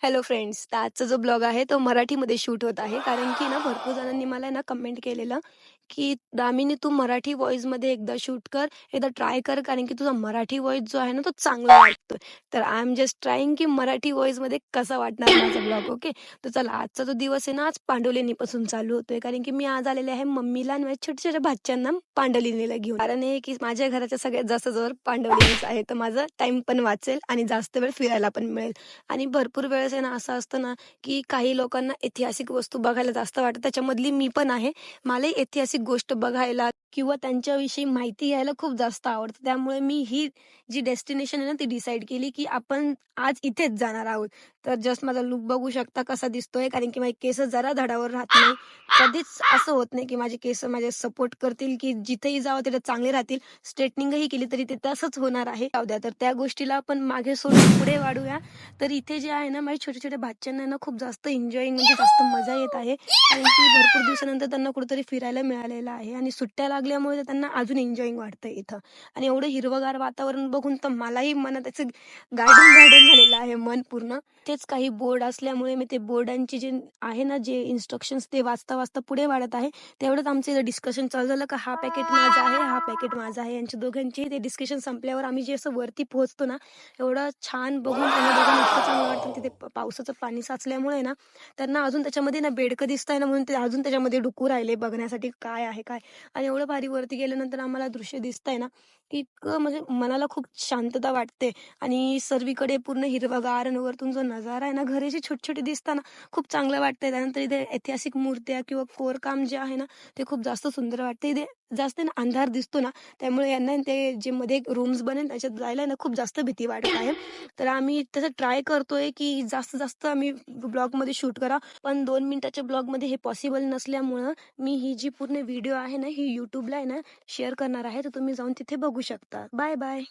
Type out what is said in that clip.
Hello friends, तर आजचा जो ब्लॉग आहे तो मराठीमध्ये शूट होत आहे. कारण की ना भरपूर जणांनी मला ना कमेंट केलेलं, की "दामिनी तू मराठी व्हॉईसमध्ये एकदा शूट कर, एकदा ट्राय कर कारण की तुझा मराठी व्हॉईस जो आहे ना तो चांगला वाटतोय." तर आय एम जस्ट ट्रायिंग की मराठी व्हॉईसमध्ये कसा वाटणार माझा ब्लॉग. ओके. तर चला आजचा जो दिवस आहे ना आज पांडवलेनीपासून चालू होतोय. कारण की मी आज आलेले आहे मम्मीला आणि माझ्या छोट्या-छोट्या भाच्यांना पांडवलेनीला घेऊन. कारण हे की माझ्या घराच्या सगळ्यात जास्त जवळ पांडवलेनीच आहे. तर माझा टाईम पण वाचेल आणि जास्त वेळ फिरायला पण मिळेल. आणि भरपूर वेळेस आहे ना असं असतं ना, की काही लोकांना ऐतिहासिक वस्तू बघायला जास्त वाटतं. त्याच्यामधली मी पण आहे. मलाही ऐतिहासिक गोष्ट बघायला किंवा त्यांच्याविषयी माहिती घ्यायला खूप जास्त आवडतं. त्यामुळे मी ही जी डेस्टिनेशन आहे ना, ती डिसाईड केली, की आपण आज इथेच जाणार आहोत. तर जस्ट माझा लूक बघू शकता कसा दिसतोय, कारण की माझे केस जरा धडावर राहत नाही. कधीच असं होत नाही, की माझे केस माझे सपोर्ट करतील, की जिथेही जावं तिथे चांगले राहतील. स्ट्रेटनिंगही केली तरी ते तसंच होणार आहे. जाऊ द्या, तर त्या गोष्टीला आपण मागे सोडून पुढे वाढूया. तर इथे जे आहे ना, माझ्या छोट्या-छोट्या भाच्यांना ना खूप जास्त एन्जॉयिंग म्हणजे जास्त मजा येत आहे. कारण की भरपूर दिवसानंतर त्यांना कुठेतरी फिरायला मिळालेलं आहे आणि सुट्ट्या लागल्यामुळे तर त्यांना अजून एन्जॉयिंग वाटतंय इथं. आणि एवढं हिरवंगार वातावरण बघून तर मलाही मनात असं गार्डन गार्डन झालेलं आहे मन पूर्ण. तेच काही बोर्ड असल्यामुळे मी ते बोर्डांचे जे आहे ना, जे इन्स्ट्रक्शन्स ते वाचता-वाचता पुढे वाढत आहे. तेवढंच आमचं इथं डिस्कशन चालू झालं का हा पॅकेट माझा आहे, हा पॅकेट माझा आहे. यांच्या दोघांचे ते डिस्कशन संपल्यावर आम्ही जे असं वरती पोहोचतो ना, एवढं छान बघून त्यांना दोघांना इतकं चांगलं वाटतं. तिथे पावसाचं पाणी साचल्यामुळे ना, त्यांना अजून त्याच्यामध्ये ना बेडकं दिसतंय ना, म्हणून ते अजून त्याच्यामध्ये डुकू राहिले बघण्यासाठी काय आहे काय? आणि एवढं भारी वरती गेल्यानंतर आम्हाला दृश्य दिसतंय ना, की इतकं म्हणजे मनाला खूप शांतता वाटते आणि सर्वीकडे पूर्ण हिरवंगार आणि वरतून जो नजारा आहे ना, घरे जी छोटी-छोटी दिसतात खूप चांगलं वाटतंय. त्यानंतर इथे ऐतिहासिक मूर्त्या किंवा कोरकाम जे आहे ना, ते खूप जास्त सुंदर वाटतं. इथे जास्त ना अंधार दिसतो ना, त्यामुळे यांना ते जे मध्ये रूम्स बनेल त्याच्यात जायला ना खूप जास्त भीती वाटत आहे. तर आम्ही तसं ट्राय करतोय, की जास्तीत जास्त आम्ही ब्लॉगमध्ये शूट करा. पण 2 मिनिटाच्या ब्लॉगमध्ये हे पॉसिबल नसल्यामुळं मी ही जी पूर्ण व्हिडिओ आहे ना, ही YouTubeला आहे ना शेअर करणार आहे. तर तुम्ही जाऊन तिथे बघू शकता. Bye bye.